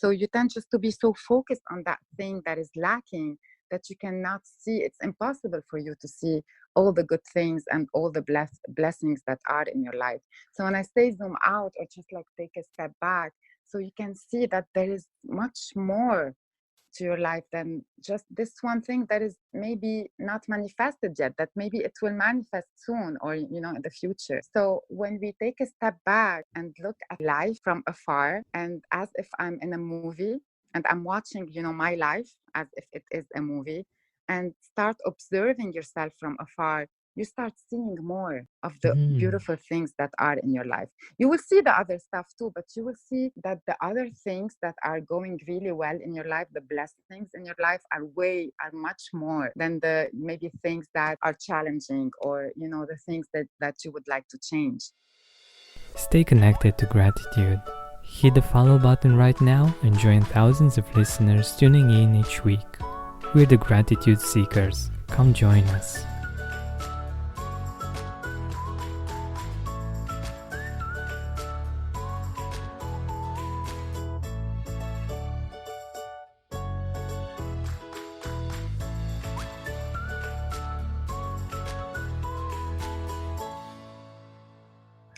So you tend just to be so focused on that thing that is lacking that you cannot see. It's impossible for you to see all the good things and all the blessings that are in your life. So when I say zoom out or just like take a step back, so you can see that there is much more to your life than just this one thing that is maybe not manifested yet, that maybe it will manifest soon or in the future. So when we take a step back and look at life from afar, and as if I'm in a movie and I'm watching my life as if it is a movie, and start observing yourself from afar, you start seeing more of the Mm. beautiful things that are in your life. You will see the other stuff too, but you will see that the other things that are going really well in your life, the blessings in your life, are much more than the maybe things that are challenging, or the things that you would like to change. Stay connected to gratitude. Hit the follow button right now and join thousands of listeners tuning in each week. We're the Gratitude Seekers. Come join us.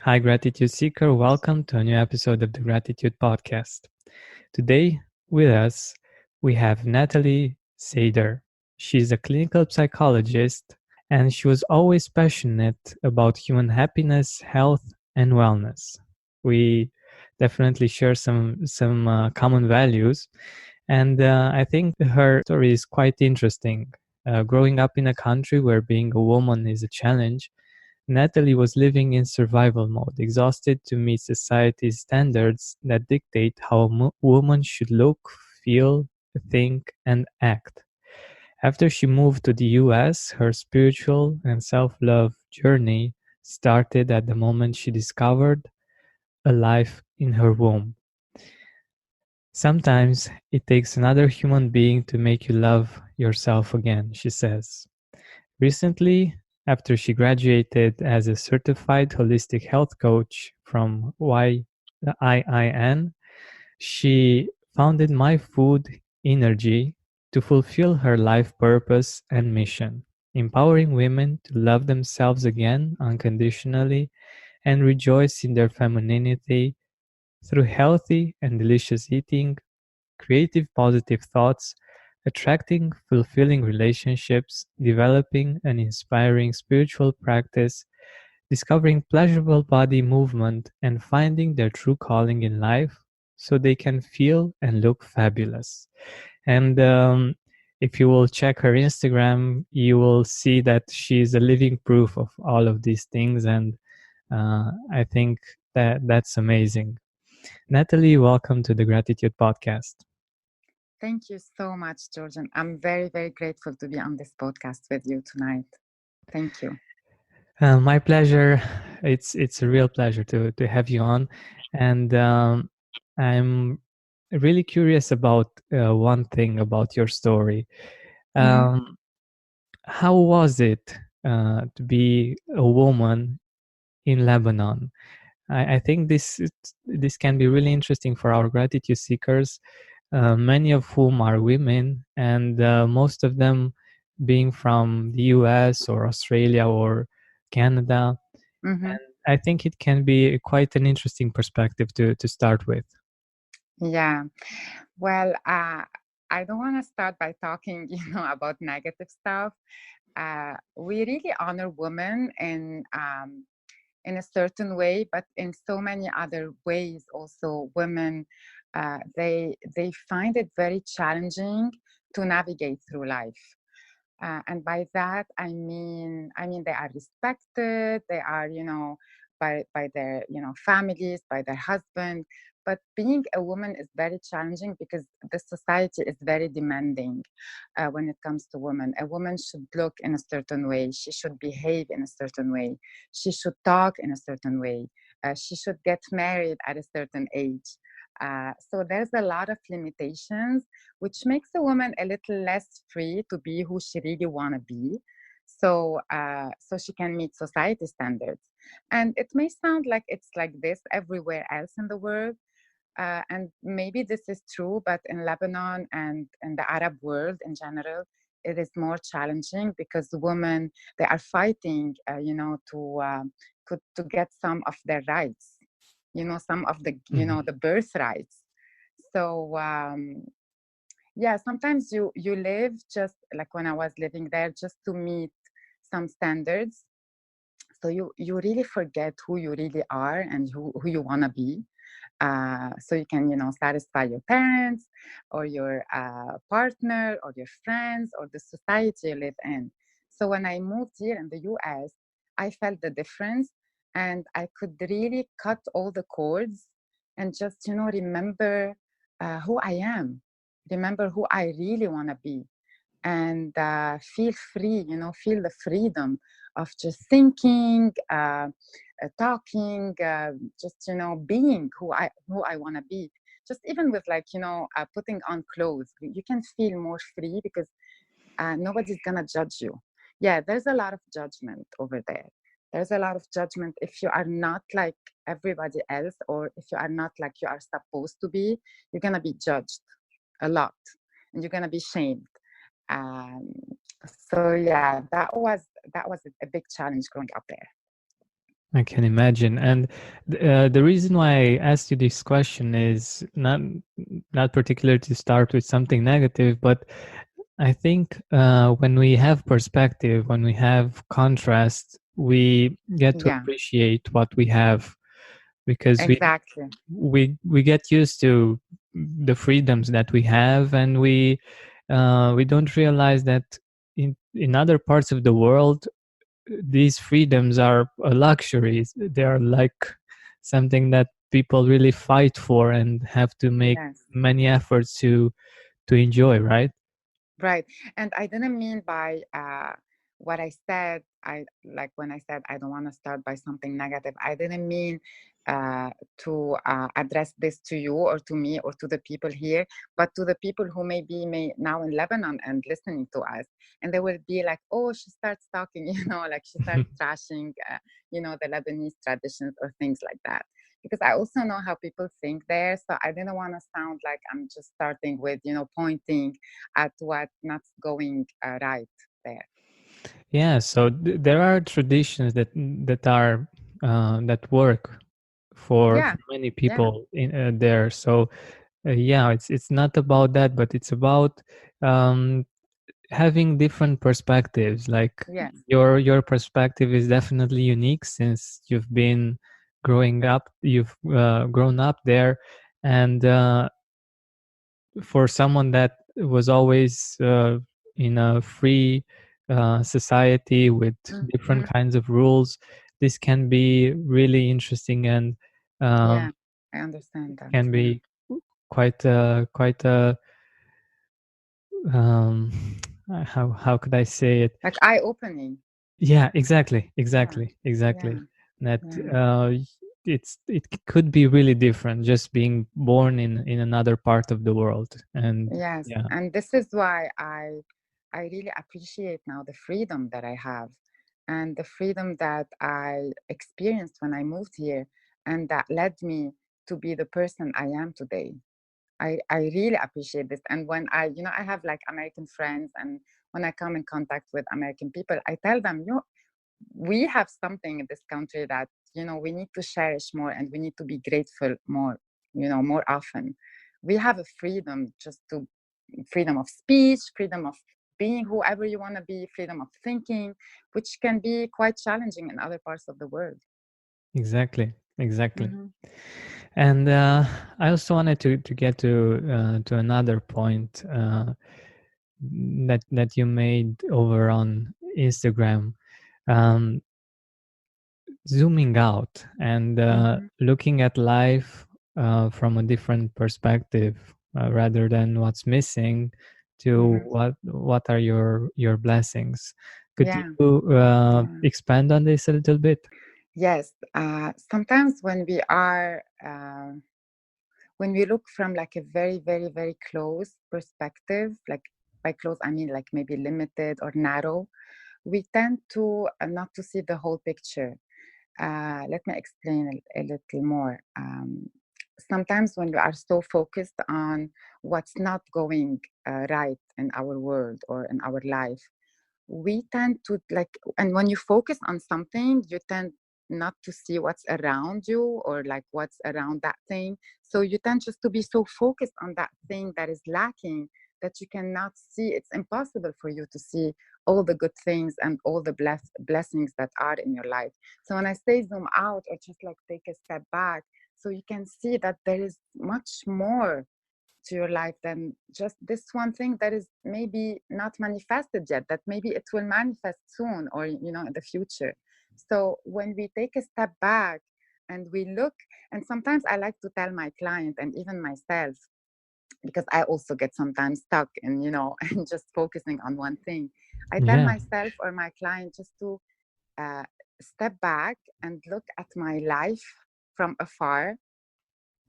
Hi, Gratitude Seeker. Welcome to a new episode of the Gratitude Podcast. Today, with us, we have Natalie Sader. She's a clinical psychologist and she was always passionate about human happiness, health, and wellness. We definitely share some common values, and I think her story is quite interesting. Growing up in a country where being a woman is a challenge, Natalie was living in survival mode, exhausted to meet society's standards that dictate how a woman should look, feel, think, and act. After she moved to the US, her spiritual and self love journey started at the moment she discovered a life in her womb. Sometimes it takes another human being to make you love yourself again, she says. Recently, after she graduated as a certified holistic health coach from YIIN, she founded My Food Innergy to fulfill her life purpose and mission, empowering women to love themselves again unconditionally and rejoice in their femininity through healthy and delicious eating, creative positive thoughts, attracting fulfilling relationships, developing an inspiring spiritual practice, discovering pleasurable body movement, and finding their true calling in life so they can feel and look fabulous. And if you will check her Instagram, you will see that she is a living proof of all of these things. And I think that that's amazing. Natalie, welcome to the Gratitude Podcast. Thank you so much, Georgian. I'm very, very grateful to be on this podcast with you tonight. Thank you. My pleasure. It's a real pleasure to have you on, and I'm really curious about one thing about your story. Mhm. Um, how was it to be a woman in Lebanon? I think this can be really interesting for our gratitude seekers, many of whom are women, and most of them being from the US or Australia or Canada. Mhm. And I think it can be quite an interesting perspective to start with. Yeah. Well, I don't want to start by talking, about negative stuff. We really honor women in a certain way, but in so many other ways, also women they find it very challenging to navigate through life. And by that I mean they are respected, they are by their families, by their husband, but being a woman is very challenging because the society is very demanding. When it comes to women, a woman should look in a certain way, she should behave in a certain way, she should talk in a certain way, she should get married at a certain age. So there's a lot of limitations, which makes a woman a little less free to be who she really want to be. So she can meet society standards. And it may sound like it's like this everywhere else in the world, And maybe this is true, but in Lebanon and in the Arab world in general, it is more challenging because women, they are fighting, to get some of their rights, some of the, Mhm. the birthrights. So yeah, sometimes you live just like when I was living there, just to meet some standards. So you really forget who you really are and who you want to be, so you can satisfy your parents or your partner or your friends or the society you live in. So when I moved here in the US, I felt the difference, and I could really cut all the cords and just remember who I am, remember who I really want to be, and feel free, feel the freedom of just thinking, talking, just being who I want to be. Just even with like putting on clothes, you can feel more free because nobody's gonna judge you. Yeah, there's a lot of judgment over there. There's a lot of judgment if you are not like everybody else, or if you are not like you are supposed to be. You're gonna be judged a lot, and you're gonna be shamed. um, so yeah, that was a big challenge growing up there. I can imagine. And the reason why I asked you this question is not particular to start with something negative, but I think when we have perspective, when we have contrast, we get to Yeah, appreciate what we have, because exactly. we get used to the freedoms that we have, and we don't realize that in other parts of the world these freedoms are a luxury. They are like something that people really fight for and have to make Yes. many efforts to enjoy, right? Right. And I didn't mean by what I said, I like when I said I don't want to start by something negative, I didn't mean to address this to you or to me or to the people here, but to the people who may now in Lebanon and listening to us. And they will be like, oh, she starts talking, like she starts trashing, the Lebanese traditions or things like that. Because I also know how people think there. So I didn't want to sound like I'm just starting with, pointing at what not going right there. Yeah, so there are traditions that work Yeah, for many yeah, people in there. So yeah, it's not about that, but it's about um, having different perspectives. Like yes. your perspective is definitely unique since you've grown up there, and for someone that was always in a free society with different Hmm. kinds of rules, this can be really interesting, and um, Yeah, I understand that. can Yeah. be quite a um, how could I say it? Like eye opening. Yeah, exactly, Yeah, exactly, yeah, exactly. That yeah. it could be really different just being born in another part of the world, and Yes. yeah. And this is why I really appreciate now the freedom that I have, and the freedom that I experienced when I moved here, and that led me to be the person I am today. I really appreciate this. And when I have like American friends, and when I come in contact with American people, I tell them, we have something in this country that, we need to cherish more, and we need to be grateful more, more often. We have a freedom, freedom of speech, freedom of being whoever you want to be, freedom of thinking, which can be quite challenging in other parts of the world. Exactly, exactly. Hmm. And I also wanted to get to another point that you made over on Instagram, um, zooming out and Hmm. looking at life from a different perspective, rather than what's missing to Hmm. what are your blessings. Could Yeah, you yeah. expand on this a little bit? Yes. Sometimes when we look from like a very, very, very close perspective, like by close, I mean like maybe limited or narrow, we tend to not to see the whole picture. Let me explain a little more. sometimes when we are so focused on what's not going right in our world or in our life, we tend to like, and when you focus on something, you tend not to see what's around you or like what's around that thing. So you tend just to be so focused on that thing that is lacking that you cannot see. It's impossible for you to see all the good things and all the blessings that are in your life. So when I say zoom out or just like take a step back, so you can see that there is much more to your life than just this one thing that is maybe not manifested yet, that maybe it will manifest soon or in the future. So when we take a step back and we look, and sometimes I like to tell my client and even myself, because I also get sometimes stuck in and just focusing on one thing, I tell Yeah. myself or my client just to uh, step back and look at my life from afar,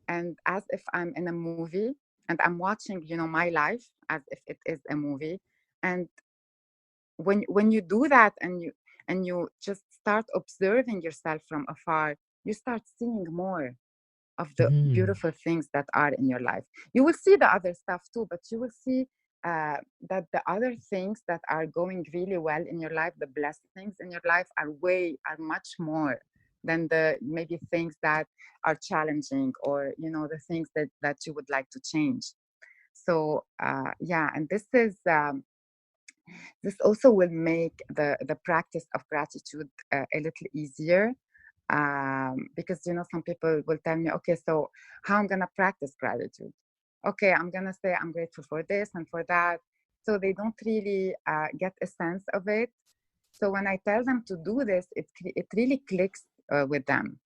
and as if I'm in a movie and I'm watching, my life as if it is a movie. And when you do that and you just start observing yourself from afar, you start seeing more of the Mm. beautiful things that are in your life. You will see the other stuff too, but you will see that the other things that are going really well in your life, the blessings in your life, are much more than the maybe things that are challenging, or the things that you would like to change. So yeah, and this also will make the practice of gratitude a little easier, because some people will tell me, okay, so how I'm gonna practice gratitude? Okay, I'm gonna say I'm grateful for this and for that. So they don't really get a sense of it. So when I tell them to do this, it really clicks with them.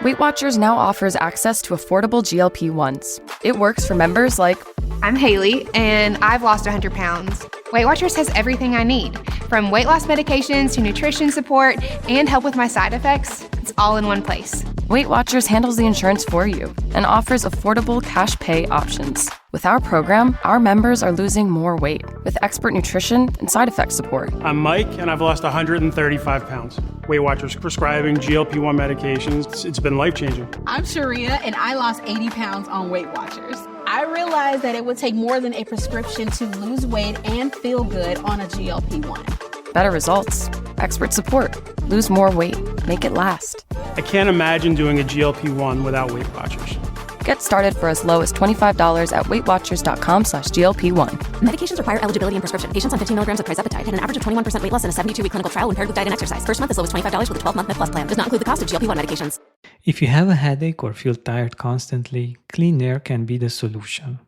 Weight Watchers now offers access to affordable GLP-1s. It works for members like, I'm Haley, and I've lost 100 pounds. Weight Watchers has everything I need, from weight loss medications to nutrition support and help with my side effects. It's all in one place. Weight Watchers handles the insurance for you and offers affordable cash pay options. With our program, our members are losing more weight with expert nutrition and side effect support. I'm Mike, and I've lost 135 pounds. Weight Watchers prescribing GLP-1 medications. It's been life-changing. I'm Sharia, and I lost 80 pounds on Weight Watchers. I realized that it would take more than a prescription to lose weight and feel good on a GLP-1. Better results, expert support, lose more weight, make it last. I can't imagine doing a GLP-1 without Weight Watchers. Get started for as low as $25 at weightwatchers.com/GLP-1. Medications require eligibility and prescription. Patients on 15 milligrams of trizepatide had an average of 21% weight loss in a 72-week clinical trial when paired with diet and exercise. First month as low as $25 with a 12-month Med Plus plan. Does not include the cost of GLP-1 medications. If you have a headache or feel tired constantly, clean air can be the solution.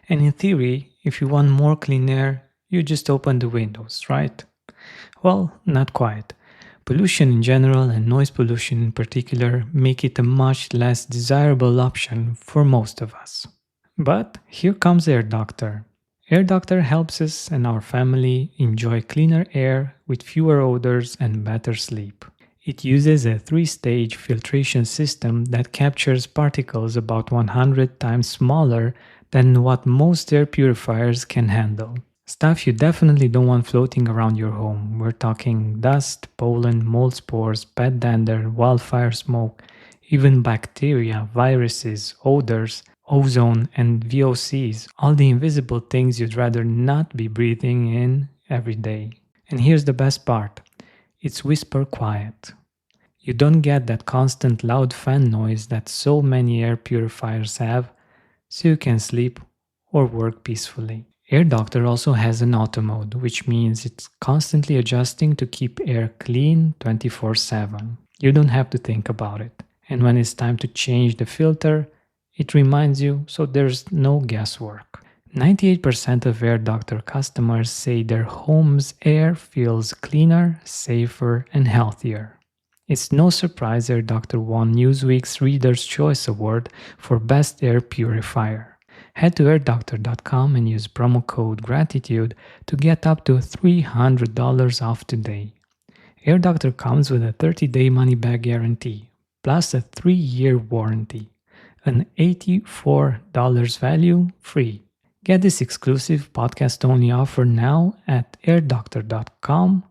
And in theory, if you want more clean air, you just open the windows, right? Well, not quite. Pollution in general and noise pollution in particular make it a much less desirable option for most of us. But here comes Air Doctor. Air Doctor helps us and our family enjoy cleaner air with fewer odors and better sleep. It uses a 3-stage filtration system that captures particles about 100 times smaller than what most air purifiers can handle. Stuff you definitely don't want floating around your home. We're talking dust, pollen, mold spores, pet dander, wildfire smoke, even bacteria, viruses, odors, ozone, and VOCs, all the invisible things you'd rather not be breathing in every day. And here's the best part. It's whisper quiet. You don't get that constant loud fan noise that so many air purifiers have, so you can sleep or work peacefully. Air Doctor also has an auto mode, which means it's constantly adjusting to keep air clean 24/7. You don't have to think about it. And when it's time to change the filter, it reminds you, so there's no guesswork. 98% of Air Doctor customers say their home's air feels cleaner, safer, and healthier. It's no surprise Air Doctor won Newsweek's Reader's Choice Award for Best Air Purifier. Head to airdoctor.com and use promo code GRATITUDE to get up to $300 off today. Air Doctor comes with a 30-day money-back guarantee, plus a 3-year warranty. An $84 value free. Get this exclusive podcast-only offer now at airdoctor.com.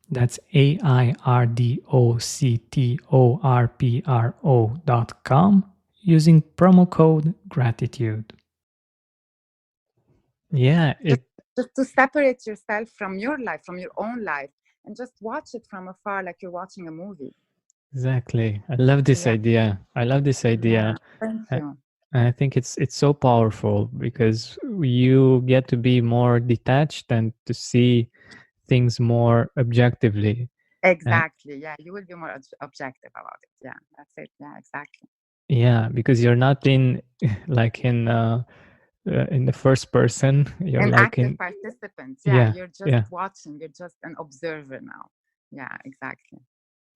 That's airdoctorpro.com. using promo code gratitude. Yeah, just to separate yourself from your life, from your own life, and just watch it from afar like you're watching a movie. exactly. I love this idea. I love this idea. Thank you. I think it's so powerful because you get to be more detached and to see things more objectively. Exactly. Yeah, you will be more objective about it. Yeah, that's it. Yeah, exactly. Yeah, because you're not in like in the first person. You're An like active in participant. Yeah, yeah, you're just yeah. watching. You're just an observer now. Yeah, exactly.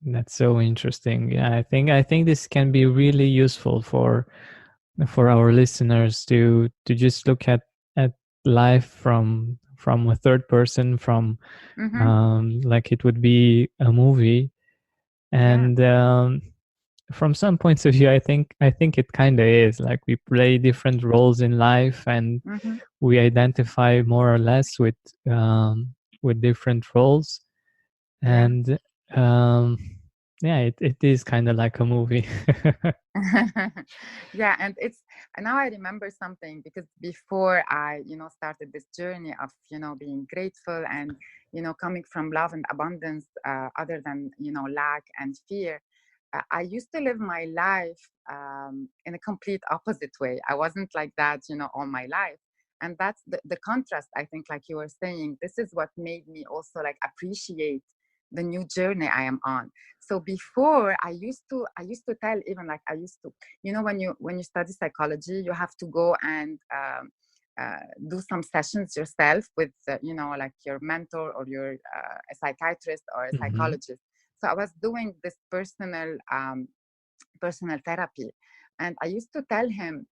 That's so interesting. Yeah, I think this can be really useful for our listeners to just look at life from a third person, from like it would be a movie, and from some points of view, I think it kind of is. Like we play different roles in life, and we identify more or less with different roles, and yeah, it is kind of like a movie. Yeah, and now I remember something, because before I started this journey of being grateful and coming from love and abundance, other than lack and fear. I used to live my life in a complete opposite way. I wasn't like that all my life, and that's the contrast. I think, like you were saying, this is what made me also like appreciate the new journey I am on. So before, I used to tell, even like I used to, when you study psychology, you have to go and do some sessions yourself with like your mentor, or your a psychiatrist or a psychologist. So I was doing this personal therapy, and I used to tell him,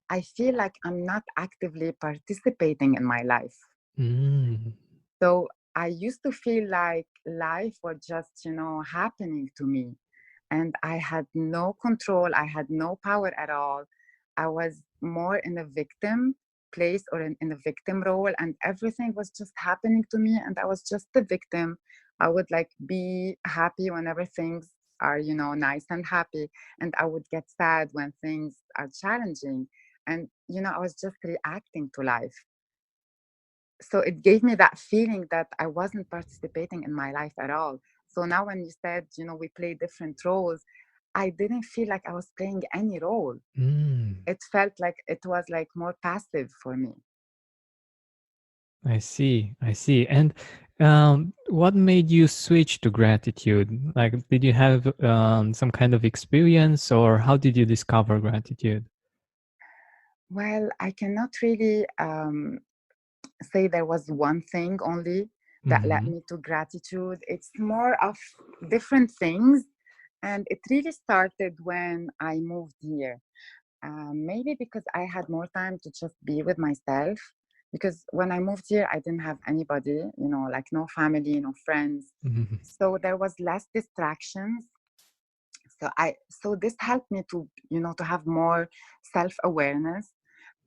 I feel like I'm not actively participating in my life. So I used to feel like life was just, happening to me. And I had no control. I had no power at all. I was more in a victim place, or in a victim role. And everything was just happening to me. And I was just the victim. I would like be happy whenever things are, nice and happy. And I would get sad when things are challenging. And, I was just reacting to life. So it gave me that feeling that I wasn't participating in my life at all. So now when you said, we play different roles, I didn't feel like I was playing any role. It felt like it was like more passive for me. I see. And what made you switch to gratitude? Like, did you have some kind of experience, or how did you discover gratitude? Well, I cannot really say there was one thing only that led me to gratitude. It's more of different things. And it really started when I moved here. Maybe because I had more time to just be with myself. Because when I moved here, I didn't have anybody, like no family, no friends. So there was less distractions. So this helped me to, to have more self-awareness.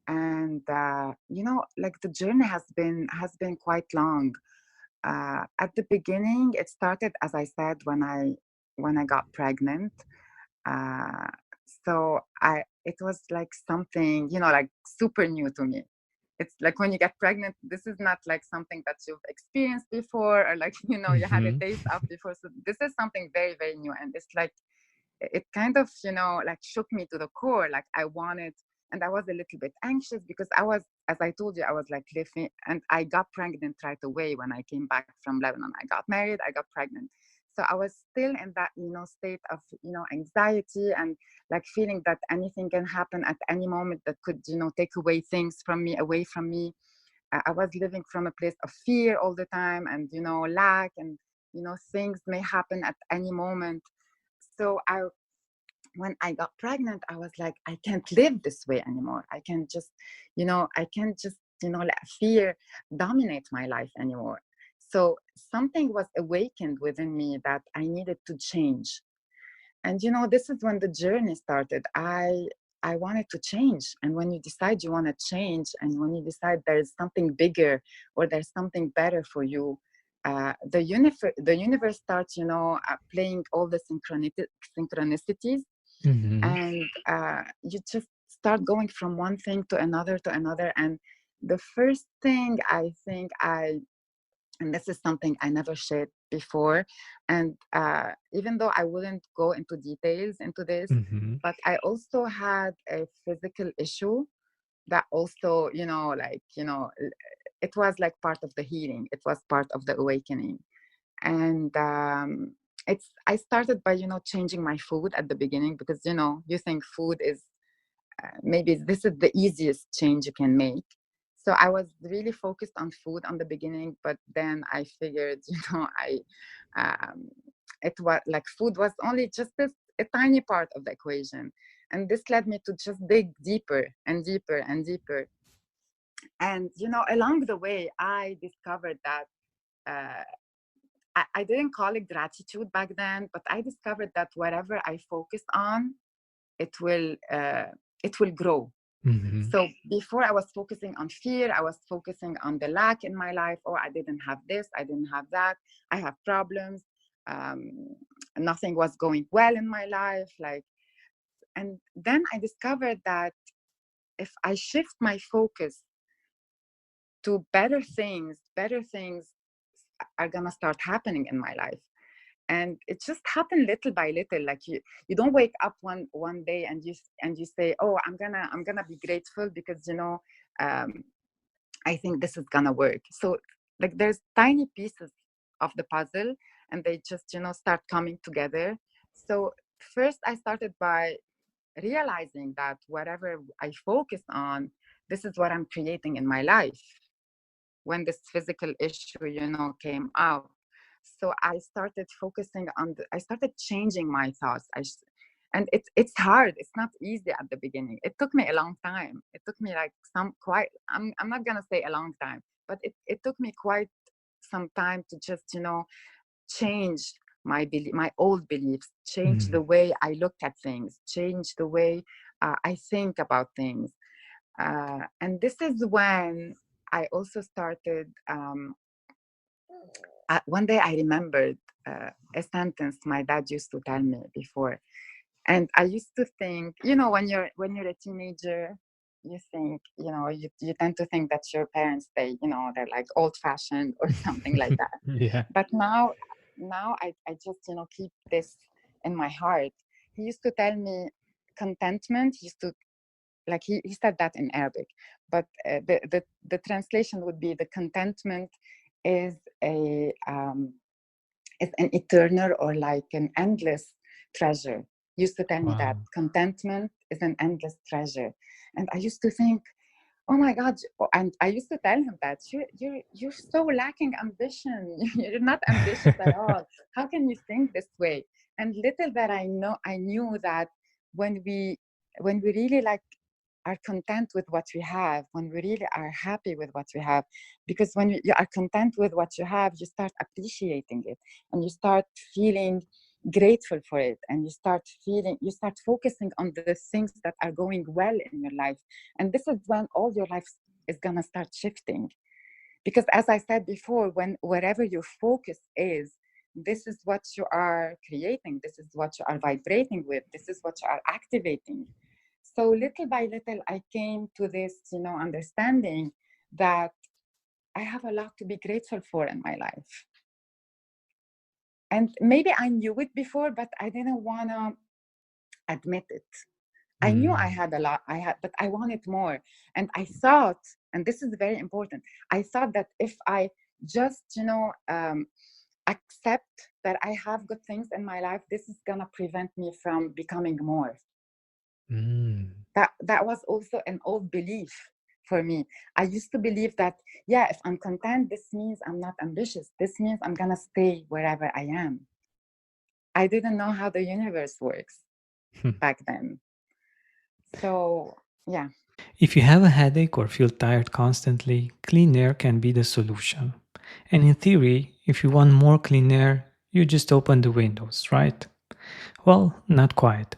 And like the journey has been quite long. At the beginning, it started, as I said, when I got pregnant. uh, so it was like something, like super new to me. It's like when you get pregnant, this is not like something that you've experienced before, or like you had a taste of before. So this is something very, very new, and it's like it kind of like shook me to the core. Like I wanted, and I was a little bit anxious, because I was, as I told you, I was like living, and I got pregnant right away when I came back from Lebanon. I got married, I got pregnant. So I was still in that state of anxiety, and like feeling that anything can happen at any moment that could take away things from me, away from me. I was living from a place of fear all the time, and lack, and things may happen at any moment. So when I got pregnant, I was like, I can't live this way anymore. I can't just, let fear dominate my life anymore. So something was awakened within me that I needed to change. And this is when the journey started. I wanted to change. And when you decide you want to change, and when you decide there's something bigger, or there's something better for you, the universe starts, playing all the synchronicities. And you just start going from one thing to another. And the first thing I think and this is something I never shared before, and even though I wouldn't go into details into this, but I also had a physical issue that also, it was like part of the healing. It was part of the awakening. And I started by, changing my food at the beginning, because, you think food is, maybe this is the easiest change you can make. So I was really focused on food on the beginning, but then I figured, it was like food was only just a tiny part of the equation. And this led me to just dig deeper and deeper and deeper. And, along the way, I discovered that I didn't call it gratitude back then, but I discovered that whatever I focus on, it will grow. So before I was focusing on fear, I was focusing on the lack in my life. Oh, I didn't have this, I didn't have that, I have problems. Nothing was going well in my life. And then I discovered that if I shift my focus to better things are gonna start happening in my life. And it just happened little by little. Like you don't wake up one day and you say, oh, I'm gonna be grateful because I think this is gonna work. So like there's tiny pieces of the puzzle, and they just start coming together. So first I started by realizing that whatever I focus on, this is what I'm creating in my life. When this physical issue came out, so I started focusing on I started changing my thoughts. And it's hard. It's not easy at the beginning. It took me a long time. It took me like I'm not gonna say a long time, but it took me quite some time to just change my old beliefs, change the way I looked at things, change the way I think about things. And this is when I also started. One day I remembered a sentence my dad used to tell me before, and I used to think, when you're a teenager, you think, you tend to think that your parents, they're like old-fashioned or something like that. Yeah. But now I just keep this in my heart. He used to tell me contentment. He used to like he said that in Arabic, but the translation would be the contentment is an eternal or like an endless treasure. He used to tell me that contentment is an endless treasure. And I used to think, oh my God. And I used to tell him that you're so lacking ambition. You're not ambitious at all. How can you think this way? And little that I knew that when we really are content with what we have, when we really are happy with what we have, because when you are content with what you have, you start appreciating it, and you start feeling grateful for it, and you start focusing on the things that are going well in your life. And this is when all your life is gonna start shifting, because as I said before, wherever your focus is, this is what you are creating, this is what you are vibrating with, this is what you are activating. So little by little, I came to this, understanding that I have a lot to be grateful for in my life. And maybe I knew it before, but I didn't want to admit it. I knew I had a lot, but I wanted more. And I thought, and this is very important, I thought that if I just, accept that I have good things in my life, this is going to prevent me from becoming more. That was also an old belief for me. I used to believe that, if I'm content, this means I'm not ambitious. This means I'm gonna stay wherever I am. I didn't know how the universe works back then. So, yeah. If you have a headache or feel tired constantly, clean air can be the solution. And in theory, if you want more clean air, you just open the windows, right? Well, not quite.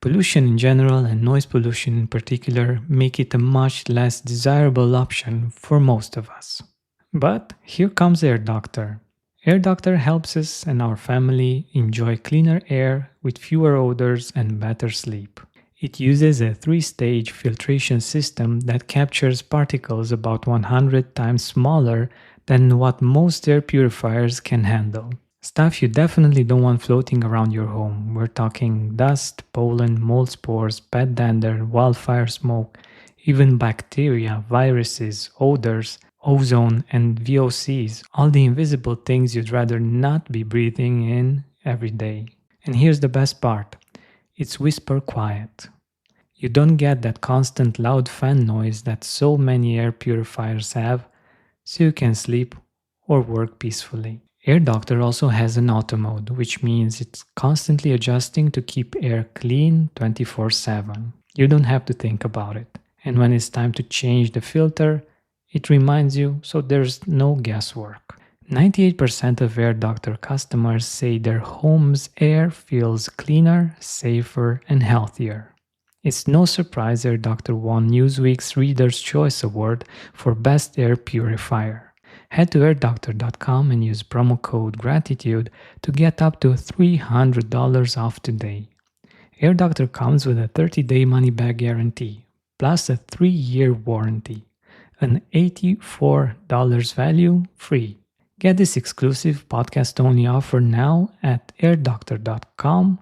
Pollution in general and noise pollution in particular make it a much less desirable option for most of us. But here comes Air Doctor, Air Doctor helps us and our family enjoy cleaner air with fewer odors and better sleep. It uses a 3-stage filtration system that captures particles about 100 times smaller than what most air purifiers can handle. Stuff you definitely don't want floating around your home. We're talking dust, pollen, mold spores, pet dander, wildfire smoke, even bacteria, viruses, odors, ozone, and VOCs, all the invisible things you'd rather not be breathing in every day. And here's the best part, it's whisper quiet. You don't get that constant loud fan noise that so many air purifiers have, so you can sleep or work peacefully. Air Doctor also has an auto mode, which means it's constantly adjusting to keep air clean 24/7. You don't have to think about it. And when it's time to change the filter, it reminds you, so there's no guesswork. 98% of Air Doctor customers say their home's air feels cleaner, safer, and healthier. It's no surprise Air Doctor won Newsweek's Reader's Choice Award for Best Air Purifier. Head to airdoctor.com and use promo code GRATITUDE to get up to $300 off today. Air Doctor comes with a 30-day money-back guarantee, plus a 3-year warranty. An $84 value free. Get this exclusive podcast-only offer now at airdoctor.com.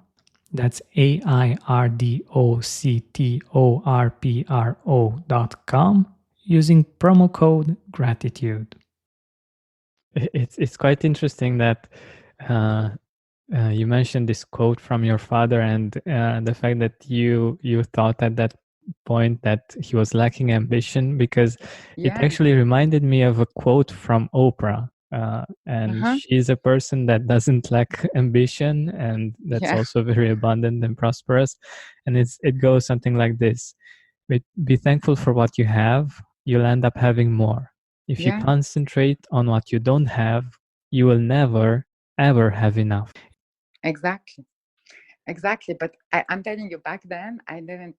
That's airdoctorpro.com using promo code GRATITUDE. It's quite interesting that you mentioned this quote from your father, and the fact that you thought at that point that he was lacking ambition, because it actually reminded me of a quote from Oprah, and she's a person that doesn't lack ambition, and that's also very abundant and prosperous. And it goes something like this: be thankful for what you have, you'll end up having more. If you concentrate on what you don't have, you will never, ever have enough. Exactly. But I'm telling you, back then, I didn't,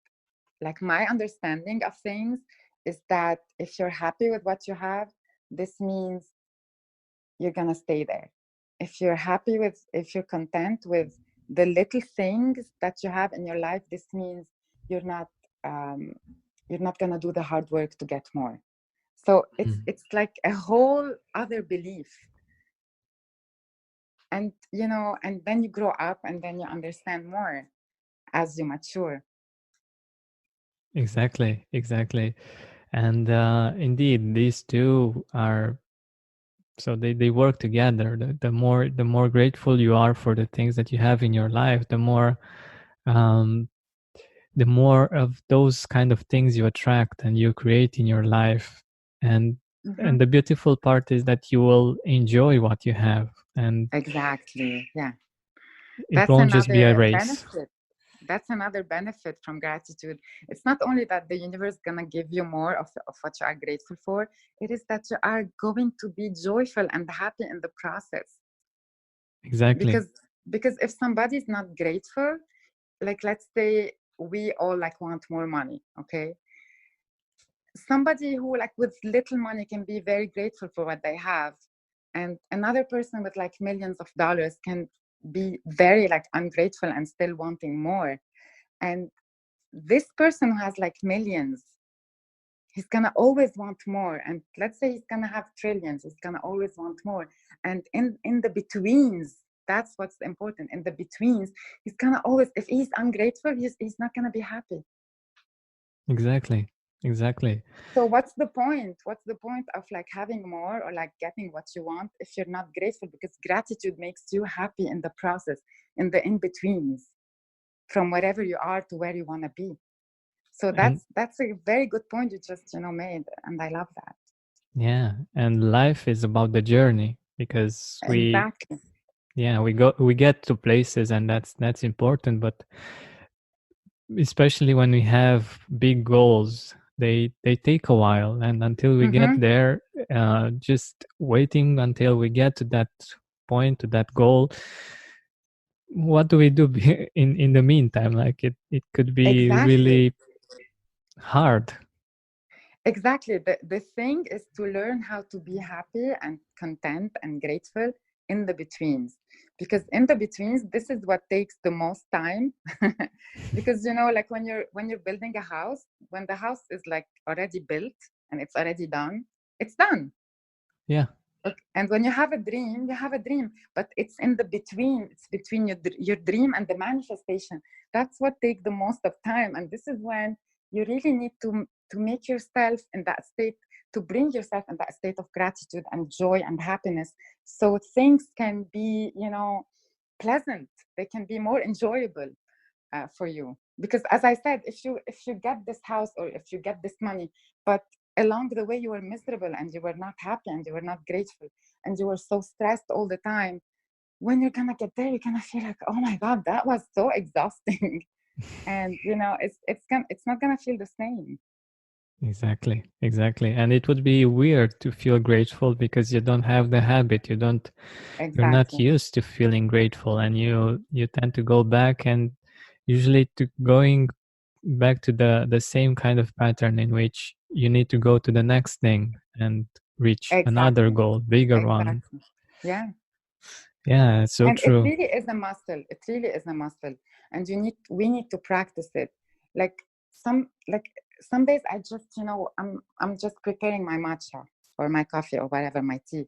like, my understanding of things is that if you're happy with what you have, this means you're going to stay there. If you're content with the little things that you have in your life, this means you're not going to do the hard work to get more. So it's like a whole other belief. And, and then you grow up and then you understand more as you mature. Exactly. And indeed, these two are, so they work together. The more grateful you are for the things that you have in your life, the more of those kind of things you attract and you create in your life. And the beautiful part is that you will enjoy what you have. And exactly, it won't just be a race. That's another benefit from gratitude. It's not only that the universe is gonna give you more of what you are grateful for, it is that you are going to be joyful and happy in the process. Exactly. Because if somebody's not grateful, like, let's say we all like want more money, okay? Somebody who, like, with little money can be very grateful for what they have, and another person with like millions of dollars can be very like ungrateful and still wanting more. And this person who has like millions, he's gonna always want more. And let's say he's gonna have trillions, he's gonna always want more. And in the betweens, that's what's important. In the betweens, he's gonna always, if he's ungrateful, he's not gonna be happy. Exactly. So what's the point of like having more or like getting what you want if you're not grateful? Because gratitude makes you happy in the process, in the in-betweens, from wherever you are to where you want to be. So that's a very good point you just made, and I love that. Yeah, and life is about the journey, because we get to places, and that's important, but especially when we have big goals, they take a while, and until we get there, just waiting until we get to that point, to that goal, what do we do in the meantime? Like it could be really hard. Exactly. The thing is to learn how to be happy and content and grateful in the betweens, because in the betweens, this is what takes the most time. Because like when you're building a house, when the house is like already built and it's already done, it's done. Yeah. And when you have a dream, you have a dream, but it's in the between. It's between your dream and the manifestation. That's what takes the most of time. And this is when you really need to make yourself in that state, to bring yourself in that state of gratitude and joy and happiness, so things can be, pleasant. They can be more enjoyable for you. Because as I said, if you get this house or if you get this money, but along the way you were miserable and you were not happy and you were not grateful and you were so stressed all the time, when you're gonna get there, you're gonna feel like, oh my God, that was so exhausting. And it's not gonna feel the same. Exactly. And it would be weird to feel grateful because you don't have the habit. You're not Exactly. used to feeling grateful, and you tend to go back, and usually to going back to the same kind of pattern in which you need to go to the next thing and reach another Exactly. goal, bigger one. Exactly. Yeah. Yeah, it's so And it true. really is a muscle. It really is a muscle. And we need to practice it. Like some days I just, I'm just preparing my matcha or my coffee or whatever, my tea.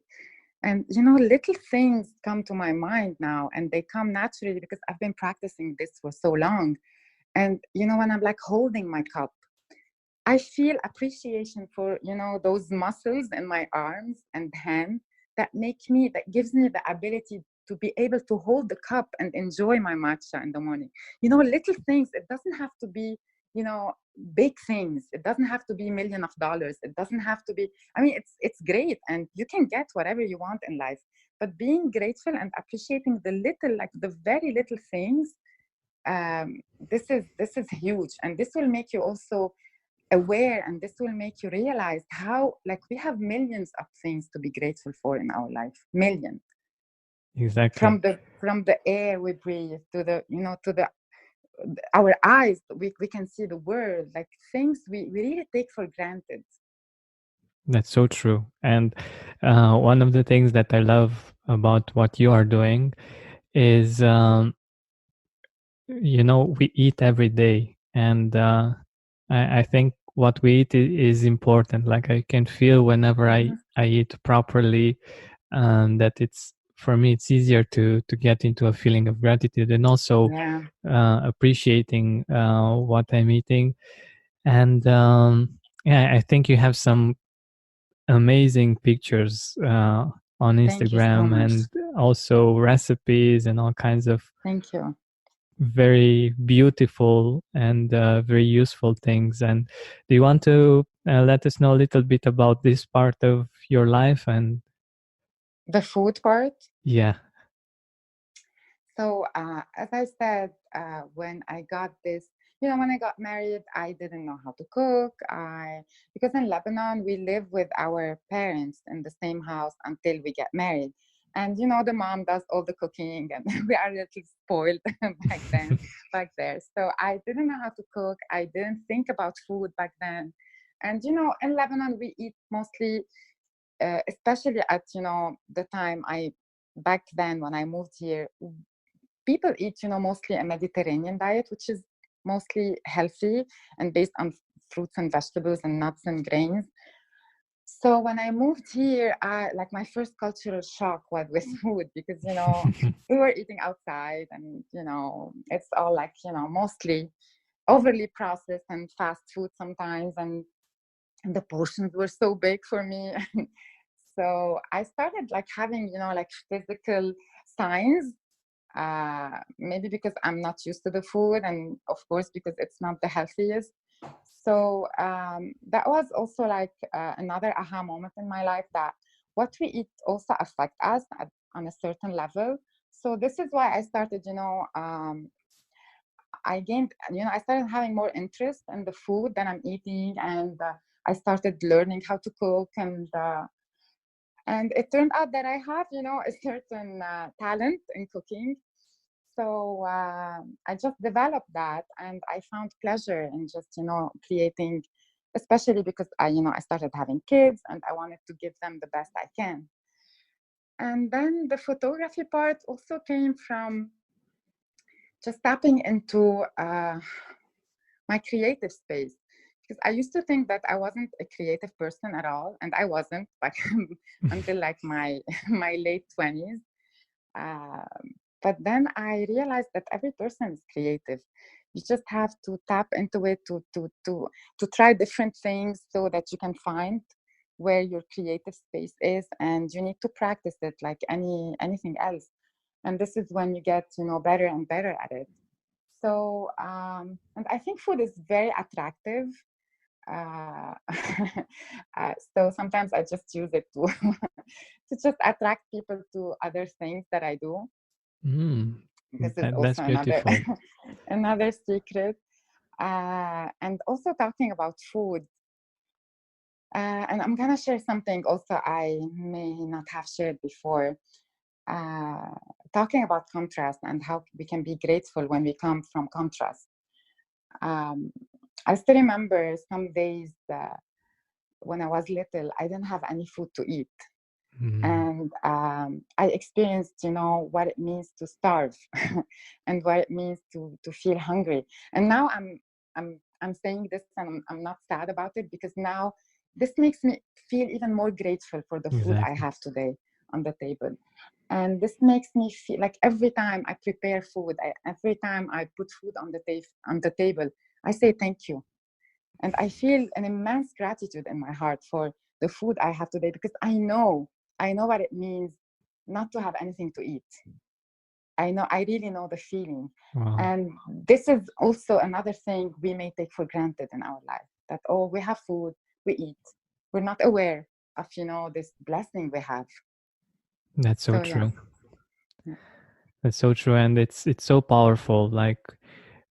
And, little things come to my mind now, and they come naturally because I've been practicing this for so long. And, when I'm like holding my cup, I feel appreciation for, those muscles in my arms and hand that gives me the ability to be able to hold the cup and enjoy my matcha in the morning. Little things. It doesn't have to be, big things. It doesn't have to be millions of dollars. It doesn't have to be, I mean, it's great, and you can get whatever you want in life. But being grateful and appreciating the little, like the very little things, this is huge. And this will make you also aware, and this will make you realize how, like, we have millions of things to be grateful for in our life. Millions. Exactly. From the air we breathe to the, to the our eyes, we can see the world, like things we really take for granted. That's so true. And one of the things that I love about what you are doing is, we eat every day, and I think what we eat is important. Like, I can feel whenever I eat properly, that it's, for me, it's easier to get into a feeling of gratitude, and also appreciating what I'm eating. And yeah, I think you have some amazing pictures on Thank you so Instagram, much. and also recipes and all kinds of Thank you. very beautiful and very useful things. And do you want to let us know a little bit about this part of your life? And The food part. yeah. So as I said, when I got this, when I got married, I didn't know how to cook. Because in Lebanon, we live with our parents in the same house until we get married. And, the mom does all the cooking, and we are a little spoiled back there. So I didn't know how to cook. I didn't think about food back then. And, in Lebanon, we eat mostly, especially at, the time back then when I moved here, people eat, mostly a Mediterranean diet, which is mostly healthy and based on fruits and vegetables and nuts and grains. So when I moved here, like my first cultural shock was with food, because, we were eating outside, and, it's all like, mostly overly processed and fast food sometimes. And the portions were so big for me. So I started like having, like physical signs, maybe because I'm not used to the food, and of course because it's not the healthiest. So that was also like another aha moment in my life, that what we eat also affect us on a certain level. So this is why I started, I started having more interest in the food that I'm eating, and I started learning how to cook, and it turned out that I have, a certain talent in cooking. So I just developed that, and I found pleasure in just, creating, especially because I started having kids, and I wanted to give them the best I can. And then the photography part also came from just tapping into my creative space. Because I used to think that I wasn't a creative person at all, and I wasn't like until like my late 20s. But then I realized that every person is creative. You just have to tap into it to try different things so that you can find where your creative space is, and you need to practice it like anything else. And this is when you get, better and better at it. So, and I think food is very attractive. Uh, so sometimes I just use it to to just attract people to other things that I do. This is That's also beautiful. another secret. And also talking about food. And I'm gonna share something also I may not have shared before. Talking about contrast and how we can be grateful when we come from contrast. I still remember some days when I was little, I didn't have any food to eat. And I experienced, what it means to starve and what it means to feel hungry. And now I'm saying this, and I'm not sad about it, because now this makes me feel even more grateful for the food I have today on the table. And this makes me feel like every time I prepare food, every time I put food on the table, I say thank you. And I feel an immense gratitude in my heart for the food I have today, because I know what it means not to have anything to eat. I really know the feeling. Wow. And this is also another thing we may take for granted in our life, that, we have food, we eat. We're not aware of, this blessing we have. That's so true. Yeah. That's so true, and it's so powerful. Like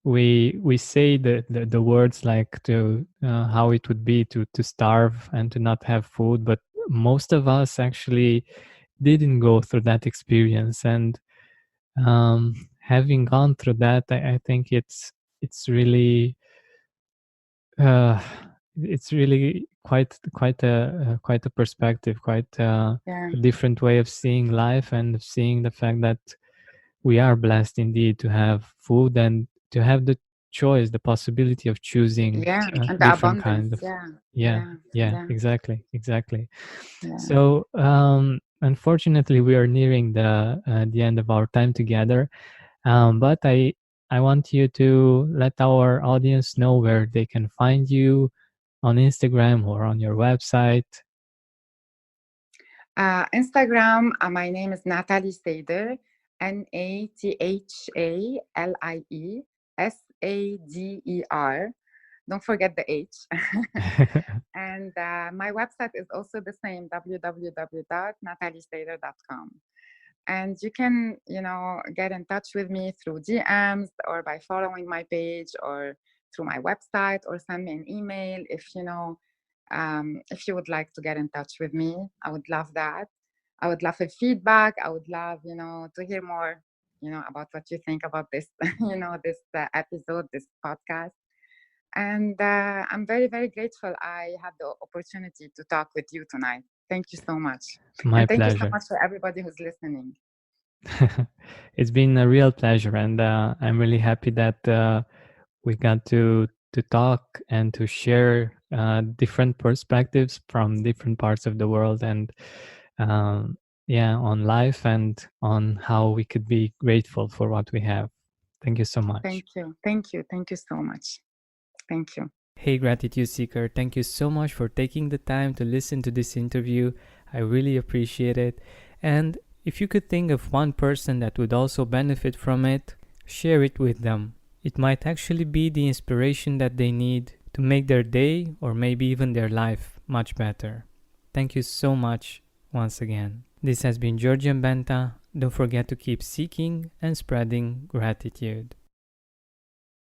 we say the words like to how it would be to starve and to not have food, but most of us actually didn't go through that experience. And having gone through that, I think it's really quite a perspective, quite a different way of seeing life, and seeing the fact that we are blessed indeed to have food and to have the choice, the possibility of choosing and the different abundance. kinds of exactly. Yeah. So unfortunately we are nearing the end of our time together, but I want you to let our audience know where they can find you on Instagram or on your website. Instagram, my name is Natalie Sader, NATHALIE Don't forget the H. And my website is also the same, www.nataliesader.com. And you can, get in touch with me through DMs, or by following my page, or through my website, or send me an email if you would like to get in touch with me. I would love that. I would love a feedback. I would love, to hear more, about what you think about this, this episode, this podcast. And I'm very, very grateful I had the opportunity to talk with you tonight. Thank you so much. My thank pleasure. you so much for everybody who's listening. It's been a real pleasure, and I'm really happy that we got to talk and to share different perspectives from different parts of the world, and on life and on how we could be grateful for what we have. Thank you so much. Thank you so much. Thank you. Hey Gratitude Seeker, thank you so much for taking the time to listen to this interview. I really appreciate it. And if you could think of one person that would also benefit from it, share it with them. It might actually be the inspiration that they need to make their day, or maybe even their life, much better. Thank you so much once again. This has been Georgian Benta. Don't forget to keep seeking and spreading gratitude.